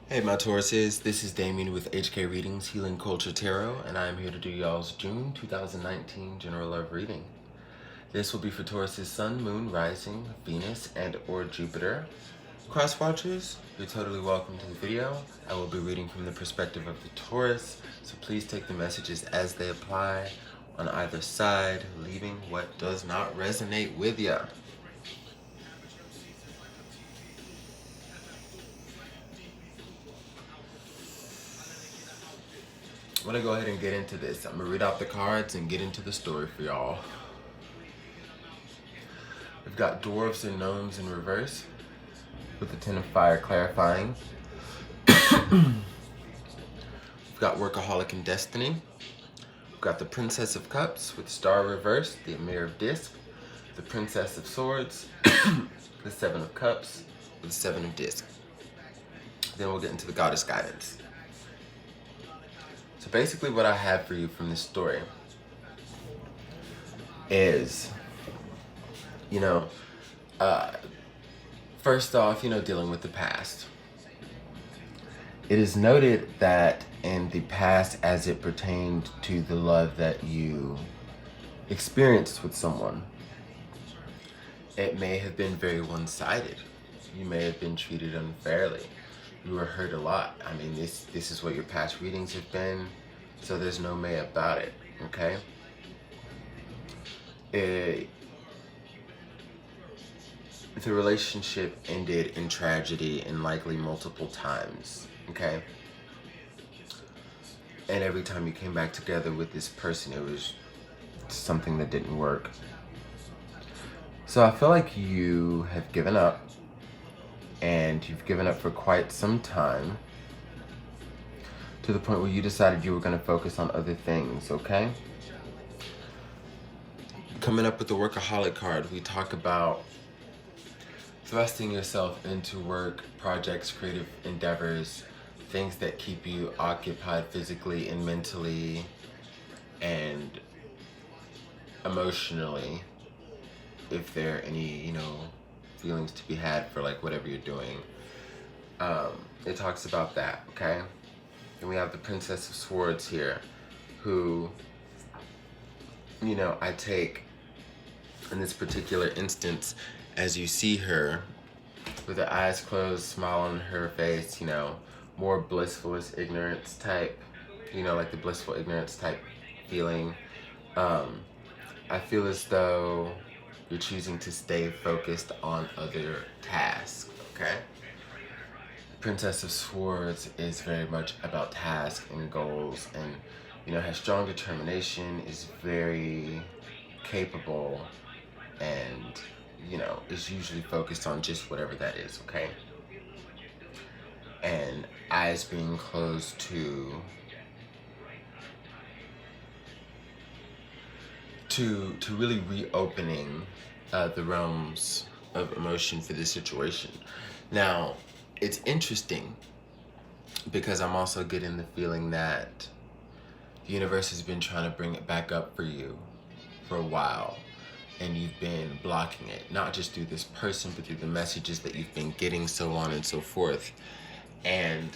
Hey my Tauruses, this is Damien with HK Readings Healing Culture Tarot, and I am here to do y'all's June 2019 General Love Reading. This will be for Taurus's Sun, Moon, Rising, Venus, and or Jupiter. Cross watchers, you're totally welcome to the video. I will be reading from the perspective of the Taurus, so please take the messages as they apply on either side, leaving what does not resonate with ya. I'm gonna go ahead and get into this. I'm gonna read out the cards and get into the story for y'all. We've got dwarves and gnomes in reverse with the Ten of Fire clarifying. We've got workaholic and destiny. We've got the Princess of Cups with Star reversed, the Mirror of Disc, the Princess of Swords, the Seven of Cups with the Seven of Disc. Then we'll get into the Goddess Guidance. So basically what I have for you from this story is, first off, dealing with the past. It is noted that in the past, as it pertained to the love that you experienced with someone, it may have been very one-sided. You may have been treated unfairly. You were hurt a lot. I mean, this is what your past readings have been, so there's no may about it, okay? The relationship ended in tragedy and likely multiple times, okay? And every time you came back together with this person, it was something that didn't work. So I feel like you have given up, and you've given up for quite some time, to the point where you decided you were going to focus on other things, okay? Coming up with the workaholic card, we talk about thrusting yourself into work, projects, creative endeavors, things that keep you occupied physically and mentally and emotionally, if there are any, feelings to be had for like whatever you're doing. It talks about that, okay? And we have the Princess of Swords here, who, I take in this particular instance, as you see her with the eyes closed, smile on her face, more blissful ignorance type, like the blissful ignorance type feeling. I feel as though you're choosing to stay focused on other tasks, okay? Princess of Swords is very much about tasks and goals, and has strong determination, is very capable, and is usually focused on just whatever that is, okay? And eyes being closed to really reopening the realms of emotion for this situation. Now, it's interesting because I'm also getting the feeling that the universe has been trying to bring it back up for you for a while, and you've been blocking it, not just through this person, but through the messages that you've been getting, so on and so forth. And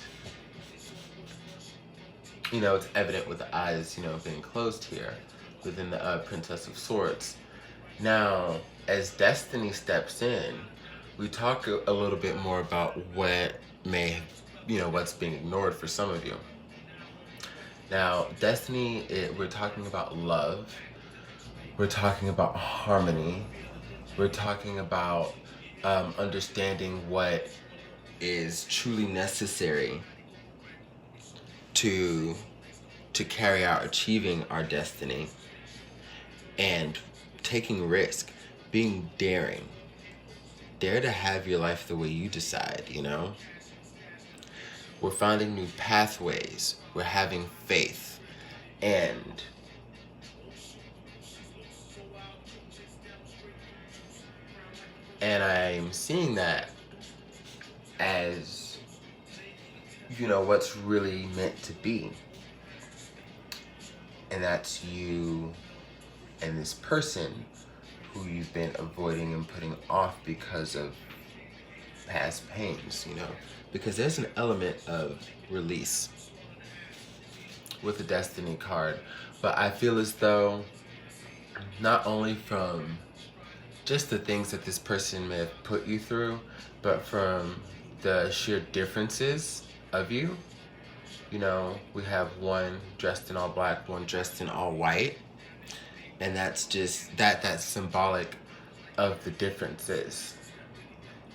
it's evident with the eyes being closed here within the Princess of Swords. Now, as Destiny steps in, we talk a little bit more about what may, what's being ignored for some of you. Now, Destiny, we're talking about love. We're talking about harmony. We're talking about understanding what is truly necessary to carry out achieving our destiny, and taking risk, being daring. Dare to have your life the way you decide, We're finding new pathways. We're having faith. And I'm seeing that as, what's really meant to be. And that's you and this person who you've been avoiding and putting off because of past pains, you know, because there's an element of release with the Destiny card. But I feel as though not only from just the things that this person may have put you through, but from the sheer differences of you. You know, we have one dressed in all black, one dressed in all white. And that's just, that's symbolic of the differences.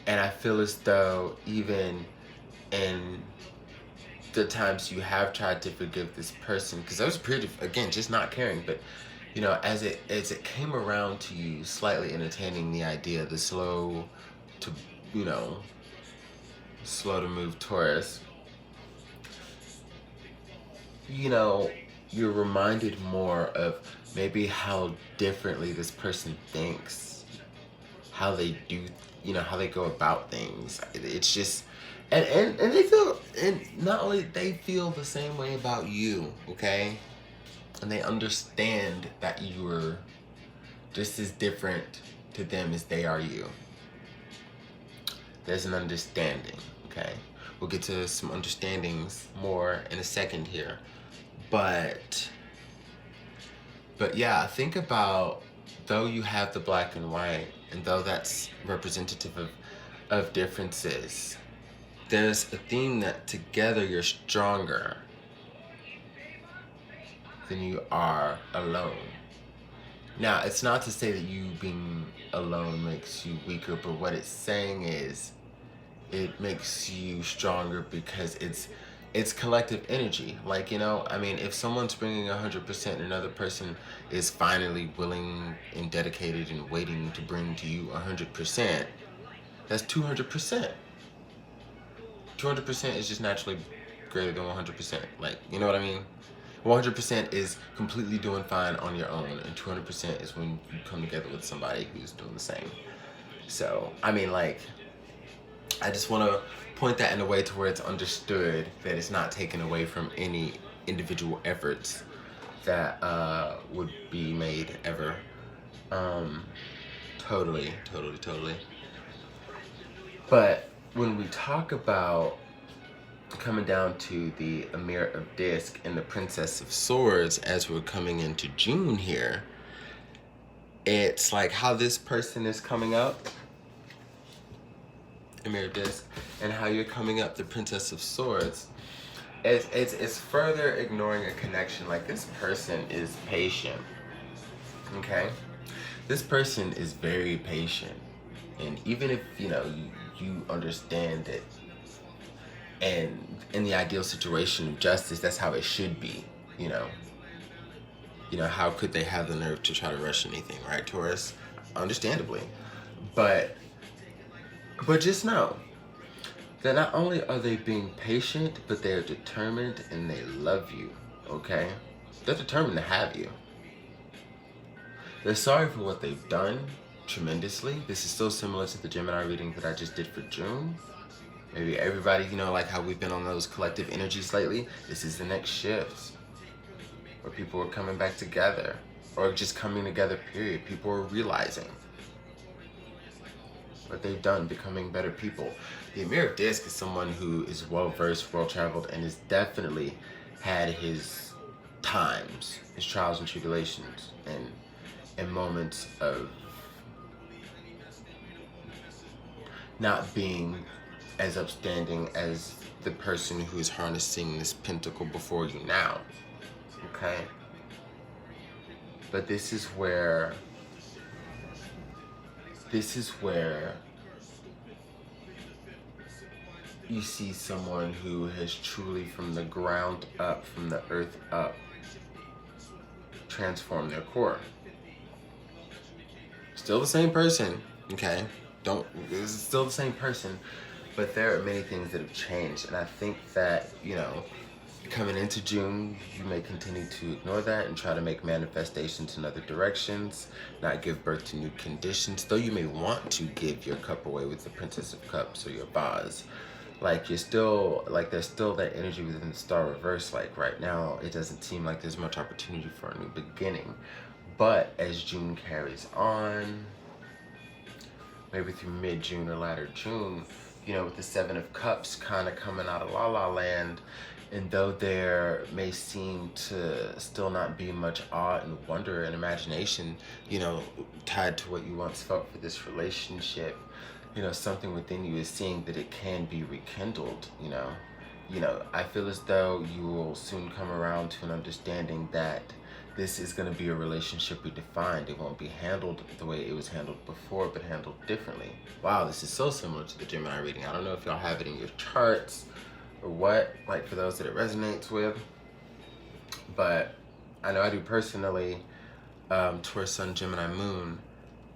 And I feel as though even in the times you have tried to forgive this person, because I was pretty, again, just not caring, but you know, as it came around to you, slightly entertaining the idea, the slow to, you know, slow to move Taurus, you know, you're reminded more of maybe how differently this person thinks, how they do, you know, how they go about things. It's just, and they feel, and not only they feel the same way about you, okay? And they understand that you're just as different to them as they are you. There's an understanding, okay? We'll get to some understandings more in a second here. But yeah, think about, though you have the black and white, and though that's representative of differences, there's a theme that together you're stronger than you are alone. Now, it's not to say that you being alone makes you weaker, but what it's saying is it makes you stronger because it's collective energy. Like, you know, I mean, if someone's bringing 100% and another person is finally willing and dedicated and waiting to bring to you 100%, that's 200%. 200% is just naturally greater than 100%. Like, you know what I mean? 100% is completely doing fine on your own, and 200% is when you come together with somebody who's doing the same. So, I mean, like, I just want to point that in a way to where it's understood that it's not taken away from any individual efforts that would be made ever. Totally. But when we talk about coming down to the Emir of Disc and the Princess of Swords as we're coming into June here, it's like how this person is coming up, Emir of Disc, and how you're coming up, the Princess of Swords. It's further ignoring a connection. Like, this person is patient, okay? This person is very patient, and even if, you know, you understand that, and in the ideal situation of justice, that's how it should be, you know. You know, how could they have the nerve to try to rush anything, right, Taurus? Understandably. But just know that not only are they being patient, but they're determined and they love you, okay? They're determined to have you. They're sorry for what they've done tremendously. This is so similar to the Gemini reading that I just did for June. Maybe everybody, you know, like how we've been on those collective energies lately. This is the next shift where people are coming back together, or just coming together, period. People are realizing what they've done, becoming better people. The Emir of Disc is someone who is well-versed, well-traveled, and has definitely had his times, his trials and tribulations, and moments of not being as upstanding as the person who is harnessing this pentacle before you now, okay? But this is where you see someone who has truly, from the ground up, from the earth up, transformed their core. Still the same person, okay? It's still the same person, but there are many things that have changed, and I think that, you know, coming into June, you may continue to ignore that and try to make manifestations in other directions, not give birth to new conditions, though you may want to give your cup away with the Princess of Cups or your vase. Like, you're still, like, there's still that energy within the star reverse. Like, right now, it doesn't seem like there's much opportunity for a new beginning. But as June carries on, maybe through mid-June or latter June, you know, with the Seven of Cups kind of coming out of La La Land, and though there may seem to still not be much awe and wonder and imagination, you know, tied to what you once felt for this relationship, you know, something within you is seeing that it can be rekindled, you know. I feel as though you will soon come around to an understanding that this is going to be a relationship redefined. It won't be handled the way it was handled before, but handled differently. Wow, this is so similar to the Gemini reading. I don't know if y'all have it in your charts or what, like for those that it resonates with. But I know I do personally, Taurus Sun, Gemini Moon,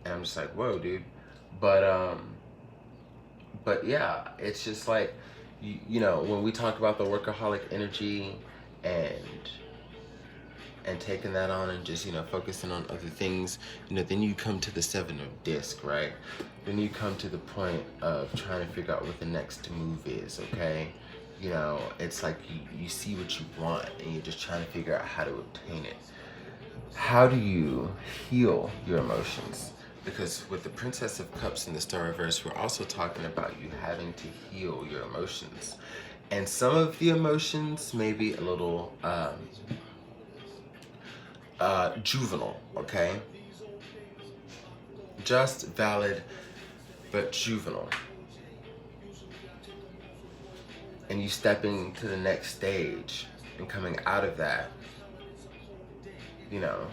and I'm just like, whoa, dude. But yeah, it's just like, you know, when we talk about the workaholic energy and taking that on and just, you know, focusing on other things, you know, then you come to the Seven of Disc, right? Then you come to the point of trying to figure out what the next move is, okay? You know, it's like you see what you want and you're just trying to figure out how to obtain it. How do you heal your emotions? Because with the Princess of Cups in the Star Reverse, we're also talking about you having to heal your emotions. And some of the emotions may be a little juvenile, okay? Just valid, but juvenile. And you stepping to the next stage and coming out of that, you know,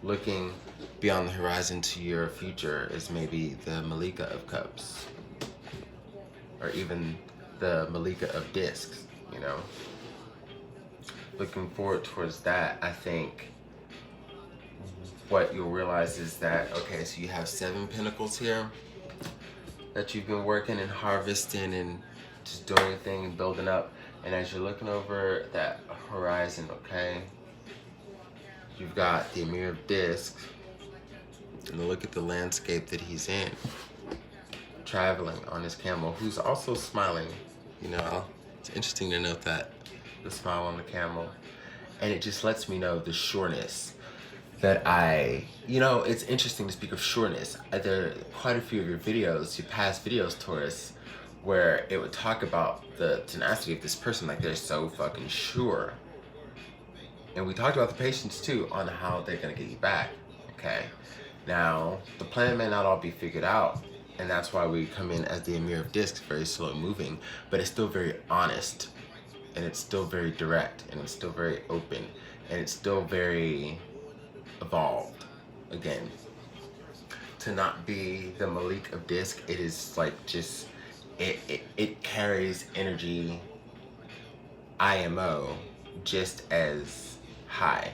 looking beyond the horizon to your future is maybe the Malika of Cups, or even the Malika of Discs, you know. Looking forward towards that, I think what you'll realize is that, okay, so you have 7 pentacles here that you've been working and harvesting and just doing your thing and building up. And as you're looking over that horizon, okay, you've got the Emir of Discs, and look at the landscape that he's in, traveling on his camel, who's also smiling. You know, it's interesting to note that, the smile on the camel. And it just lets me know the sureness that you know, it's interesting to speak of sureness. There are quite a few of your videos, your past videos, Taurus, where it would talk about the tenacity of this person, like they're so fucking sure. And we talked about the patience too, on how they're gonna get you back, okay? Now, the plan may not all be figured out, and that's why we come in as the Emir of Discs, very slow moving, but it's still very honest, and it's still very direct, and it's still very open, and it's still very evolved. Again, to not be the Malik of Disc, it is like just, it carries energy, IMO, just as high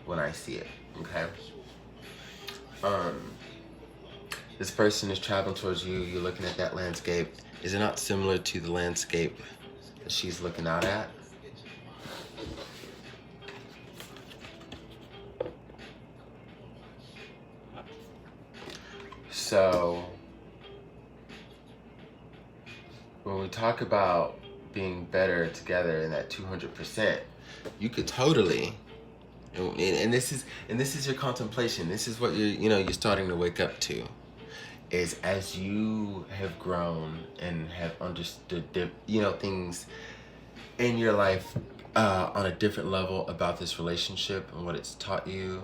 when I see it, okay? This person is traveling towards you, you're looking at that landscape. Is it not similar to the landscape that she's looking out at? So, when we talk about being better together in that 200%, you could totally, and this is your contemplation. This is what you're starting to wake up to, is as you have grown and have understood, things in your life on a different level about this relationship and what it's taught you,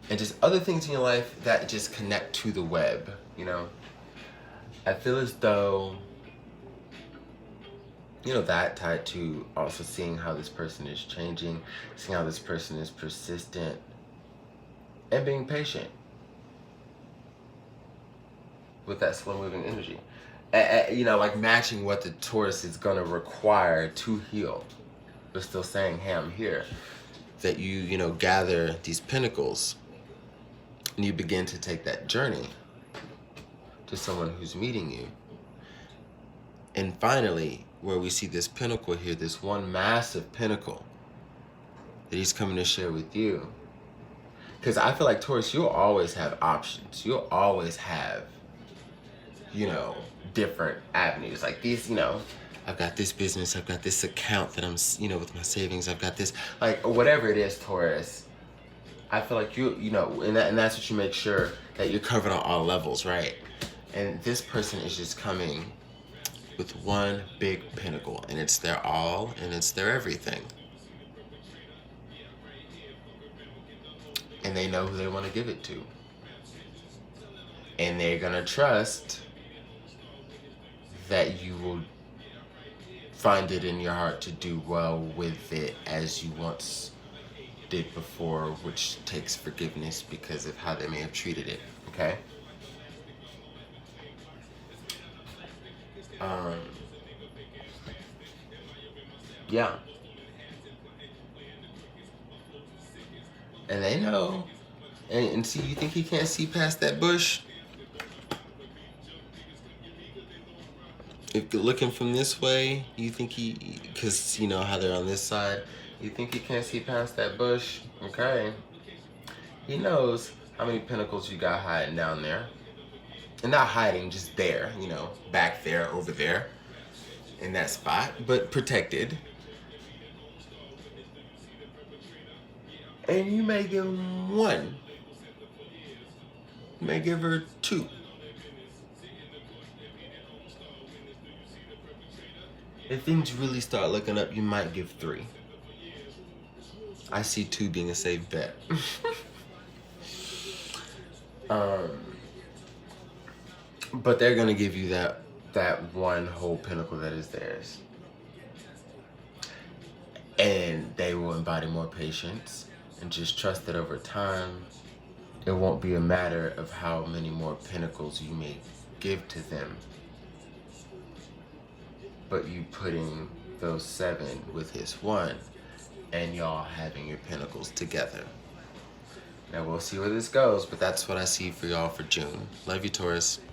and just other things in your life that just connect to the web, you know. I feel as though, that tied to also seeing how this person is changing, seeing how this person is persistent, and being patient with that slow moving energy. Like matching what the Taurus is gonna require to heal, but still saying, hey, I'm here. That you gather these pinnacles and you begin to take that journey to someone who's meeting you. And finally, where we see this pinnacle here, this one massive pinnacle that he's coming to share with you. Because I feel like, Taurus, you'll always have options. You'll always have, different avenues. Like these, I've got this business, I've got this account that I'm, with my savings, I've got this, like whatever it is, Taurus. I feel like and that's what you make sure that you're covered on all levels, right? And this person is just coming with one big pinnacle, and it's their all and it's their everything. And they know who they want to give it to. And they're going to trust that you will find it in your heart to do well with it as you once did before, which takes forgiveness because of how they may have treated it, okay? Yeah. And they know. And see, you think he can't see past that bush? If you're looking from this way, you think he, because you know how they're on this side, you think he can't see past that bush? Okay. He knows how many pinnacles you got hiding down there. And not hiding, just there, you know, back there, over there, in that spot, but protected. And you may give him one. You may give her two. If things really start looking up, you might give three. I see two being a safe bet. But they're gonna give you that one whole pinnacle that is theirs. And they will embody more patience and just trust that over time, it won't be a matter of how many more pinnacles you may give to them, but you putting those 7 with his 1 and y'all having your pinnacles together. Now we'll see where this goes, but that's what I see for y'all for June. Love you, Taurus.